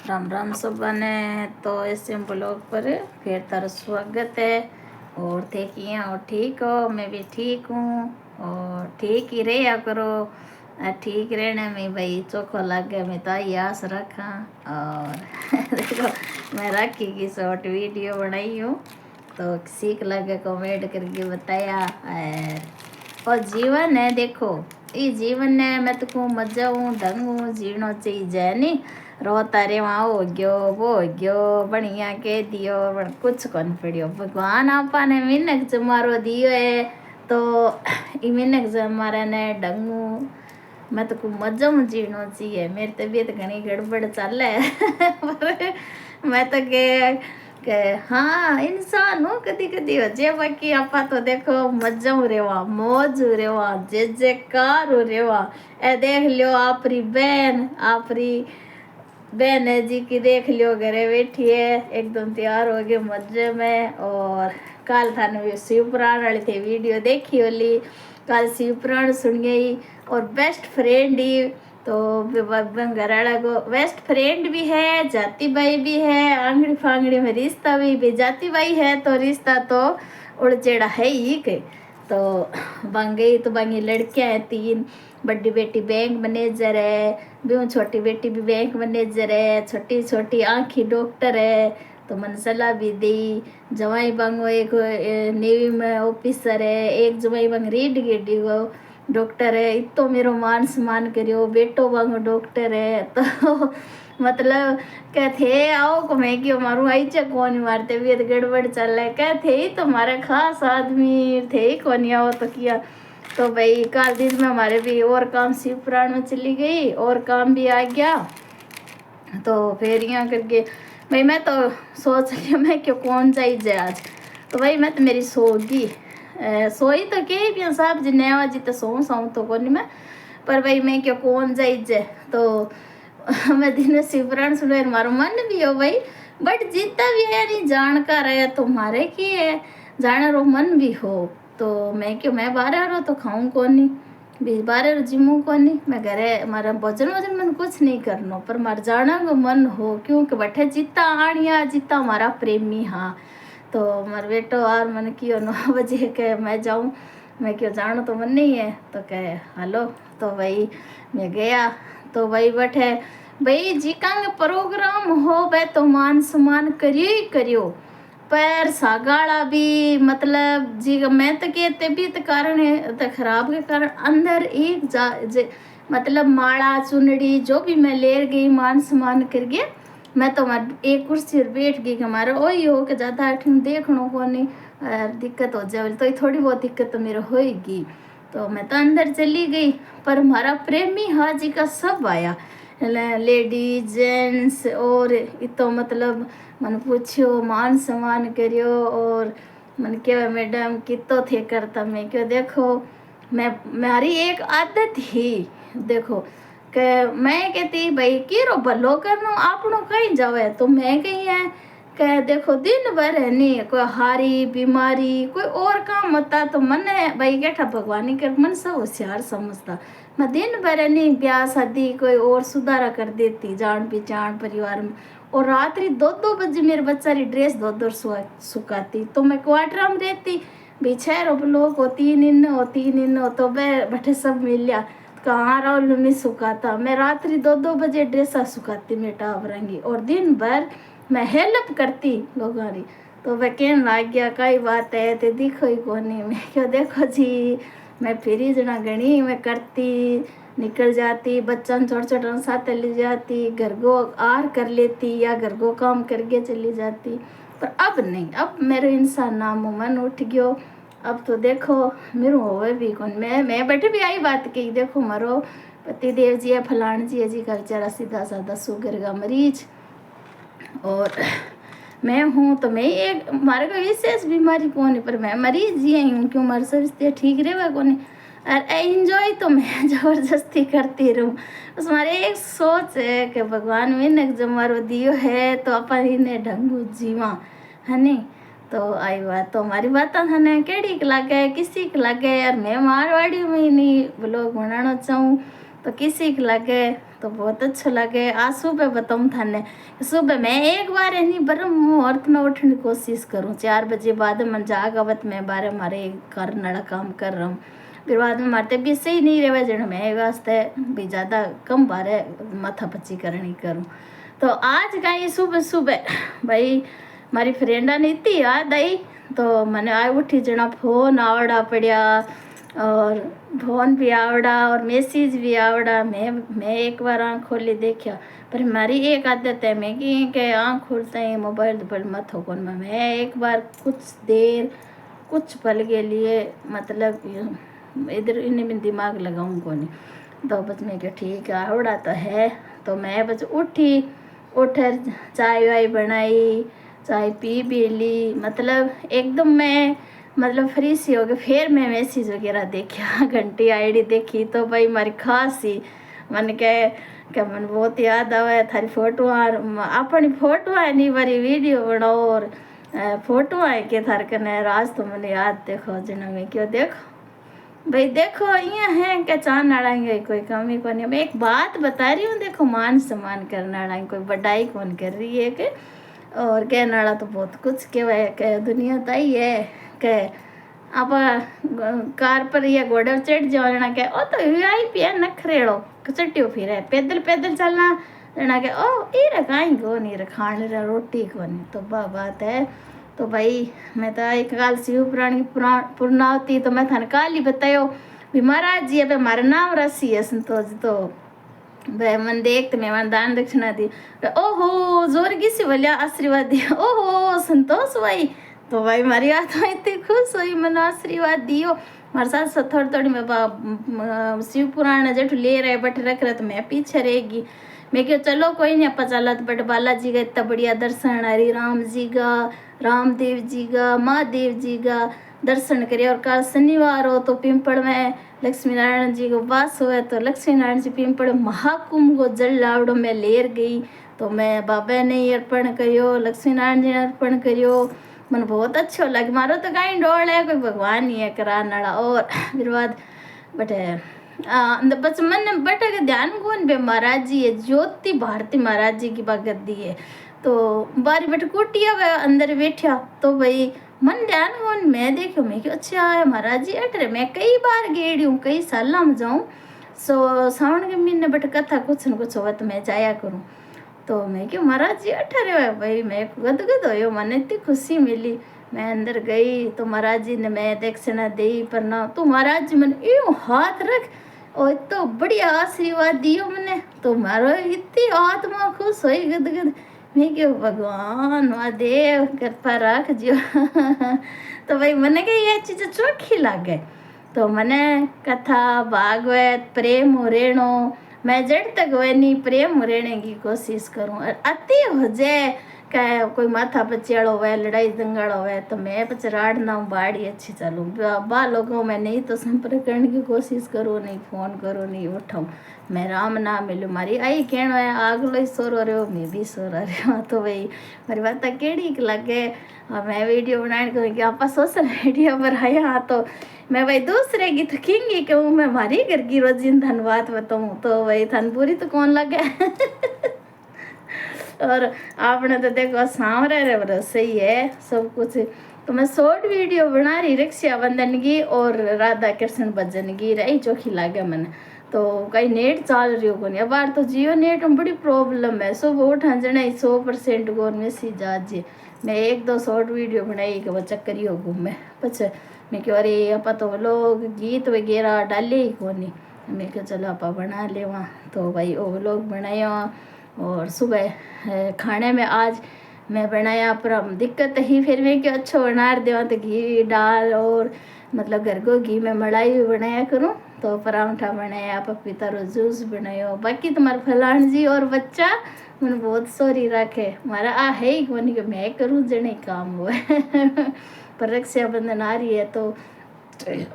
राम राम सुबह ने। तो ऐसे ब्लॉग पर फिर तारा स्वागत है। और थे किया और ठीक हो? मैं भी ठीक हूँ और ठीक ही रहा करो। ठीक रहने में भाई चोखो लगे, मैं तो आई आस रखा। और देखो मैं रखी की शॉर्ट वीडियो बनाई हूँ, तो सीख लगे कमेंट करके बताया। और जीवन है, देखो ये जीवन है, मैं तो को मजा हूँ ढंग हूँ जीनो चाहिए नहीं। रोता रे वहाँ हो गयो वो हो गयो बढ़िया कह दियो कुछ कौन पड़ियो। भगवान आपा ने मिनक जमारो दियो है, तो ये मिनक जमारा ने ढंगू मैं तो खूब मजा में जीनो चाहिए। मेरी तबीयत घनी गड़बड़ चल है पर मैं तो के हाँ इंसान हूँ, कदी कदी हो जाए। बाकी आपा तो देखो मजा रेवा मौज रेवा जे जे कार रेवा। ए देख लियो आपरी बहन है जी की, देख लियो घरे बैठी है एकदम तैयार हो गए मजे में। और कल थाने शिव पुराण वाली थी वीडियो देखी होली, कल शिव पुराण सुन गई। और बेस्ट फ्रेंड ही तो घर वाला को बेस्ट फ्रेंड भी है, जाति भाई भी है, आंगड़ी फांगड़ी में रिश्ता भी जाति भाई है, तो रिश्ता तो उड़चेड़ा है ही के। तो बंगई तो बंगी लड़कियां हैं तीन, बड़ी बेटी बैंक मैनेजर है, ब्यूँ छोटी बेटी भी बैंक मैनेजर है, छोटी छोटी आँखी डॉक्टर है। तो मन सलाह भी दी। जवाई बंगो एक नेवी में ऑफिसर है, एक जवाई बंग रीड गेडी वो डॉक्टर है। इतो मेरो मान सम्मान करियो, बेटो बंगो डॉक्टर है। तो मतलब कहते आओ को मैं क्यों मारूँ आई चे कौन मारते भी गड़बड़ चल रहा है। कहते ही तुम्हारे खास आदमी थे ही कौन आओ तो किया। तो भाई कल दिन में हमारे भी और काम शिव पुराण में चली गई और काम भी आ गया। तो फिर यहाँ करके भाई मैं तो सोच रही हूँ मैं क्यों कौन जाए आज। तो भाई मैं तो मेरी सोगी सोई तो के भी साहब जी नया जी तो सो तो कौन मैं, पर भाई मैं क्यों कौन जाए। तो मैं दिन शिवपुराण सुने मारो मन भी हो भाई, बट जीता भी है नहीं जानकार है तुम्हारे की है जाना रो मन भी हो। तो मैं क्यों मैं बारह रो तो खाऊं कौन नहीं, भी बारह रो जिमू कौन नहीं, मैं घरे हमारा भोजन वजन मन कुछ नहीं करनो, पर मार जाना को मन हो क्योंकि बैठे जीता आनिया जीता हमारा प्रेमी। हाँ तो मार बेटो और मन क्यों 9 बजे के मैं जाऊँ, मैं क्यों जाना तो मन नहीं है। तो कहे हेलो, तो भाई मैं गया। तो भाई बैठे भाई जी का प्रोग्राम हो भाई तो मान सम्मान करियो ही करियो, पर सागाड़ा भी मतलब जी मैं तो कहते भी तो कारण है तो खराब के कारण अंदर एक मतलब माला चुनड़ी जो भी मैं ले गई मान सम्मान कर गया। मैं तो एक कुर्सी पर बैठ गई कि हमारा वही हो के ज़्यादा अठन देखनो को नहीं दिक्कत हो जाए, तो थोड़ी बहुत दिक्कत तो मेरे होएगी। तो मैं तो अंदर चली गई, पर हमारा प्रेमी हाजी का सब आया, लेडीज जेंट्स और तो मतलब मन पूछो मान सम्मान करियो। और मन क्या मैडम कितो थे करता, मैं क्यों देखो मैं मेरी एक आदत ही देखो कि मैं कहती भाई किरो भलो करनो आपनो कहीं जावे, तो मैं कहीं है कि देखो दिन भर है नहीं कोई हारी बीमारी कोई और काम होता तो मन है भाई कैठा भगवानी कर मन सब होशियार समझता। मैं दिन भर है नहीं ब्याह शादी कोई और सुधारा कर देती जान पहचान परिवार में। और रात्रि 2-2 बजे मेरे बच्चा री ड्रेस दो सुखाती, तो मैं क्वार्टर में रहती भी 6 लोग हो 3 इन हो 3 इन हो, तो बैठे सब मिल लिया कहाँ रहो नहीं सुखाता। मैं रात्रि 2-2 बजे ड्रेसा सुखाती मैं टावरंगी, और दिन भर मैं हेल्प करती लोगों की। तो वह कहने लग गया कई बात है तो दिखो ही कोनी, मैं क्यों देखो जी मैं फिर जना घनी मैं करती निकल जाती बच्चन छोटे छोटे साथ ले जाती, घर को आर कर लेती या घर को काम करके चली जाती। पर अब नहीं, अब मेरे इंसान नाम मन उठ गयो। अब तो देखो मेरे होवे भी कौन, मैं बैठे भी आई बात की देखो मारो पति देव जी है फलान जी है जी का बेचारा सीधा साधा शुगर का मरीज, और मैं हूँ तो मैं एक हमारे को विशेष बीमारी कौन है, पर मैं मरीज ही हूँ क्यों हमारे स्वास्थ्य ठीक रहे कौन। और एंजॉय तो मैं ज़बरदस्ती करती रहूँ, बस हमारे एक सोच है कि भगवान में जब मारो दियो है तो अपन इन्हें ढंगू जीवा है नहीं। तो आई बात तो हमारी बात थाने केड़ी लगे किसी के लगे यार, मैं मारवाड़ी में ही नहीं ब्लॉग बनाना चाहूँ तो किसी के लगे तो बहुत अच्छा लगे। आज सुबह बताऊँ थाने, सुबह मैं एक बार नहीं बरम मुहूर्त में उठने की कोशिश करूँ, 4 बजे बाद में जाग आवत मैं बारे मारे करने वाला काम कर रहा हूँ। फिर बाद में मारते भी सही नहीं रहे जन मैं वास्ते भी ज़्यादा कम बारे माथा पच्ची करनी करूँ। तो आज कहीं सुबह सुबह भाई मारी फ्रेंडा ने इतनी याद आई, तो मैंने आज उठी जना फोन आवड़ा पड़ा और फोन भी आवड़ा और मैसेज भी आवड़ा। मैं एक बार आँख खोली देखा, पर हमारी एक आदत है मैं कि आँख खोलते ही मोबाइल पर मत हो कौन। मैं एक बार कुछ देर कुछ पल के लिए मतलब इधर इन्हें में दिमाग लगाऊँ कौन। तो बस मैं क्या ठीक है आवड़ा तो है। तो मैं बस उठी, उठर चाय वाय बनाई, चाय पी भी ली, मतलब एकदम मैं मतलब फ्री सी हो गई। फिर मैं मैसेज वगैरह देखा, घंटी आईडी देखी, तो भाई मारी खास ही मन के मन बहुत याद आवे थारी फोटो अपनी फोटो है नहीं बारी वीडियो बनाओ और फोटो है के थार कने राज तो मैंने याद देखो जना में क्यों देखो भाई देखो यहाँ है क्या चांद नाड़ाएंगे कोई कमी को नहीं। मैं एक बात बता रही हूँ, देखो मान सम्मान करने वाला कोई बड़ाई कौन कर रही है के और कहने वाला तो बहुत कुछ के दुनिया तो ही है के आप कार पर या घोड़े चढ़ जाओ जना के ओ तो VIP है नखरेड़ो चट्टियो फिर है पैदल पैदल चलना जना के ओ ये रखाई को नहीं रखाने रोटी को नहीं। तो बात है। तो भाई मैं तो एक काल शिव पुराण की पूर्णावती तो मैं थाने काल ही बतायो भी महाराज जी अब हमारा नाम रसी है संतोष। तो भाई मन देखते मैं मन दान दक्षिणा दी, ओहो जोर की सी बोलिया आशीर्वाद दिया, ओहो संतोष भाई। तो भाई मारी आत्मा इतनी खुश हुई, मैंने आशीर्वाद दियो। मारे साथ थोड़ी थोड़ी मैं शिव पुराण जेठू ले रहे बट रख रहे तो मैं पीछे रहेगी। मैं क्यों चलो कोई नहीं अपा चला तो बट बालाजी का इतना बढ़िया दर्शन, हरी राम जी का, रामदेव जी का, महादेव जी का दर्शन करे। और कल शनिवार हो तो पिंपल में लक्ष्मी नारायण जी को वास हुआ, तो लक्ष्मी नारायण जी पिंपल महाकुंभ को जल लावड़ो में लेर गई। तो मैं बाबा ने अर्पण करियो, लक्ष्मी नारायण जी ने अर्पण करियो, मन बहुत अच्छा लगे। मारो तो कहीं डोल है कोई भगवान ही है कराने वाला। और फिर बाद बटे बस मन बट ध्यान कौन बे महाराज जी है ज्योति भारती महाराज जी की भगत दी है। तो बारी बट कुटिया वे अंदर बैठा तो भाई मन ध्यान कौन मैं देखो मैं क्यों अच्छा है महाराज जी अटरे। मैं कई बार गेड़ी हूँ कई साल में जाऊँ, सो सावन के महीने बट कथा कुछ न कुछ हो तो मैं जाया करूँ। तो मैं क्यों महाराज जी अठरे हुआ भाई मैं गदगद हो मन इतनी खुशी मिली। मैं अंदर गई तो महाराज जी ने मैं दक्षिणा दी प्रणाम। तो महाराज जी मैंने यूँ हाथ रख और तो बढ़िया आशीर्वाद दियो मैंने। तो मारो इतनी आत्मा खुश हुई गदगद। मैं क्यों भगवान महादेव कृपा रख जो तो भाई मैंने कहा ये चीज़ चोखी लागे। तो मैंने कथा भागवत प्रेम हो रेणो मैं जड़ तक वह नहीं प्रेम रहने की कोशिश करूँ। और अति हो जाए क्या कोई माथा पचेड़ो हुआ लड़ाई दंगल हुआ तो मैं पचराड़ ना बाड़ी अच्छी चलूँ बा लोगों में नहीं तो संपर्क करने की कोशिश करूँ, नहीं फ़ोन करूँ नहीं उठाऊँ। मैं राम ना मिलूँ मारी आई कहना है आगलो ही सो रहे हो मैं भी सो रही हूँ। तो भाई मेरी बात केड़ी लगे और मैं वीडियो बनाने को कि आप सोशल मीडिया पर आया तो मैं भाई दूसरे की तो किंगी कहूँ मैं हमारी घर की रोजिन धन्यवाद बताऊँ। तो भाई धन पूरी तो कौन लगे और आपने तो देखो सांवरे रे सही है सब कुछ। तो मैं शॉर्ट वीडियो बना रही रक्षाबंधन की और राधा कृष्ण भजन की रही चोखी लागे मैंने। तो कहीं नेट चल रही हो नहीं बार तो जियो नेट में बड़ी प्रॉब्लम है। सुबह उठा जने 100% गोर मैसेज आज मैं 1-2 शॉर्ट वीडियो बनाई कि वो चक्कर हो घूमे पछ मैं क्यों अरे आप तो लोग गीत वगैरह डाले ही को नहीं। मैं क्या चलो आप बना ले वहाँ। तो भाई वो लोग बनाया और सुबह खाने में आज मैं बनाया पर दिक्कत ही फिर मैं क्यों अच्छा बना देवा तो घी डाल और मतलब घर को घी में मलाई भी बनाया करूँ। तो पराठा बनाया पपीता रो जूस बनायो बाकी तुम्हारे फलान जी और बच्चा मैंने बहुत सॉरी रखे मारा आ है ही कोनी कि मैं करूँ जने काम हुआ पर रक्षाबंधन आ रही है तो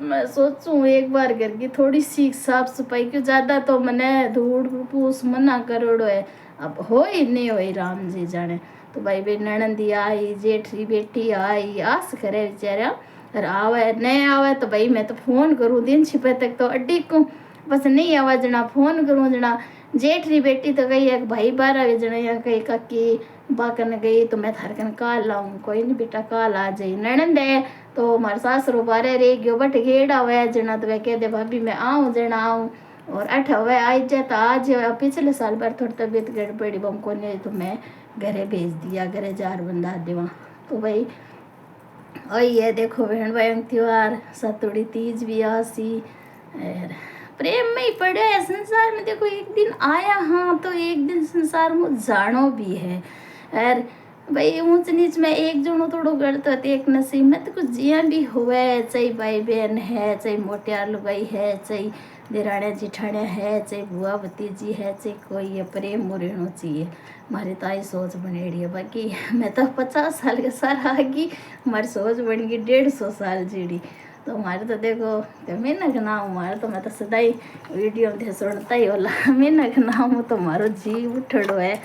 मैं सोचूं एक बार घर की थोड़ी सी साफ सफाई क्यों ज़्यादा तो मैंने धूड़ फूस मना करोड़ो है अब हो ही नहीं हो राम जी जाने। तो भाई बे ननंदी आई जेठी बेटी आई आस करे बेचारा और आवे नहीं आवे तो भाई मैं तो फ़ोन करूँ दिन छिपे तक तो अड्डी को बस नहीं आवा जना फ़ोन करूँ जना जेठ री बेटी तो गई एक भाई 12 जने यहाँ कही काकी बाकन गई तो मैं थारे कन काल लाऊं, कोई नहीं बेटा काल आ जाई। ननंद है तो मारे सासरो बारे रे गयो बट गेड़ा हुआ जना तो वे कह दे भाभी मैं आऊँ जना आऊँ, और अठ हुए आज जाए तो आज पिछले साल बार थोड़ी तबीयत गड़बड़ी बम को नहीं तो मैं घरे भेज दिया, घरे जार बंदा देवा। तो भाई वही है, देखो बहन भाई त्योहार सतुड़ी तीज भी आसी और प्रेम में ही पड़े है संसार में। देखो एक दिन आया हाँ तो एक दिन संसार में जानो भी है। और भाई ऊंच नीच में एक जनो थोड़ो गलत होती एक नसीब में तो कुछ जिया भी हुए, चाहे भाई बहन है, चाहे मोटियार लुगाई है, चाहे दिराड़े जिठाड़े है, चाहे बुआ भतीजी है, चाहे कोई है, प्रेम में रहना चाहिए। हमारी तो आई सोच बनेड़ी है। बाकी मैं तो 50 साल के सारा आ गई, हमारी सोच बन गई 150 साल जीड़ी। तो हमारे तो देखो मीना का नाम हमारे तो मैं तो सदाई वीडियो में सुनता ही होला मीना का नाम तो हमारो जी उठड़ो है।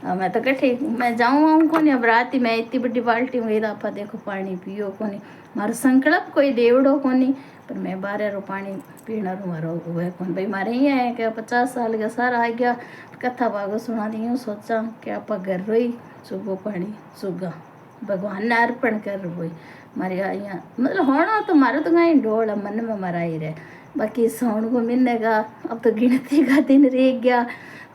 मैं तो कठी मैं जाऊँ आऊँ को नहीं, अब रात मैं इतनी बड़ी बाल्टी में आप देखो पानी पियो को नहीं, मारो संकल्प कोई देवड़ो को नहीं, पर मैं 12 रो पानी पीना रो मारो हुए कौन भाई मारे ही है कि 50 साल का सारा आ गया। कथा भागो सुना दी हूँ, सोचा कि आप घर रोई सुबह पानी सुगा भगवान ने अर्पण कर वही मारे यहाँ मतलब होना तो मारो तो कहीं ढोल मन में मारा ही रहे। बाकी सौण को मिलेगा, अब तो गिनती का दिन रह गया।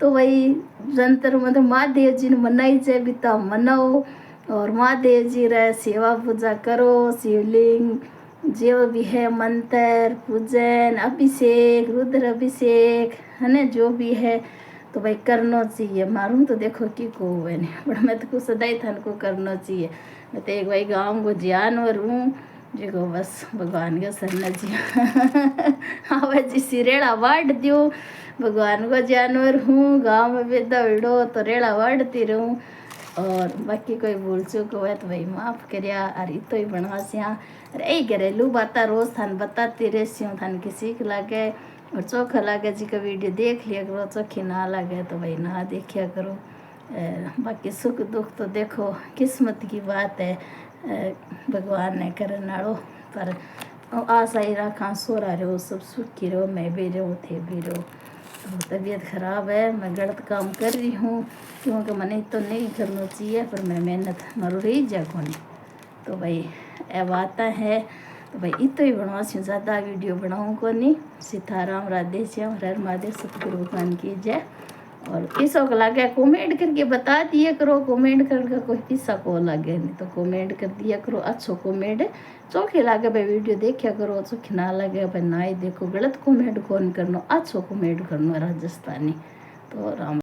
तो वही जंतर मतलब महादेव जी ने मनाई जाए बिता मनाओ, और महादेव जी रे सेवा पूजा करो, शिवलिंग जो भी है मंत्र पूजन अभिषेक रुद्र अभिषेक है ना जो भी है तो भाई करना चाहिए। मारूँ तो देखो कि को है नहीं पर मैं तो कुछ सदाई थन को करना चाहिए। मैं तो एक भाई गाँव को जानवर हूँ जो बस भगवान के सरना जी आवा जी सिरेड़ा वाड़ दो, भगवान को जानवर हूँ, गाँव में बेदा विड़ो तो रेड़ा वाड़ती रहूँ। और बाकी कोई भूल चूक हुआ तो भाई माफ़ करिया। और तो ही बनवासियाँ अरे यही घरेलू बातें रोज़ थान बताती रहती हूँ, थान किसी को लागे और चोखा लागे जी का वीडियो देख लिया करो, चोखी ना लगे तो भाई ना देखिया करो। बाकी सुख दुख तो देखो किस्मत की बात है, भगवान ने करने वालों पर आशा ही रखा सोरा रहो सब सुखी रहो, मैं भी रहो थे भी रहो। तो तबीयत ख़राब है, मैं गलत काम कर रही हूँ क्योंकि मैंने तो नहीं करना चाहिए पर मैं मेहनत मारो रही जा कोनी। तो भाई ए बात है तो भाई इतो ही बनवा ज़्यादा वीडियो बनाऊँ को नहीं। सीताराम राधे श्याम हर महादेव सतगुरु भगवान की जय। और किसों को लगे कमेंट करके बता दिया करो, कमेंट करके कोई किस्सा को लगे नहीं तो कमेंट कर दिया करो, अच्छो कमेंट चौखे लगे भाई वीडियो देखा करो, चौखे ना लगे भाई ना ही देखो, गलत कमेंट कौन करना अच्छो कमेंट करना राजस्थानी। तो राम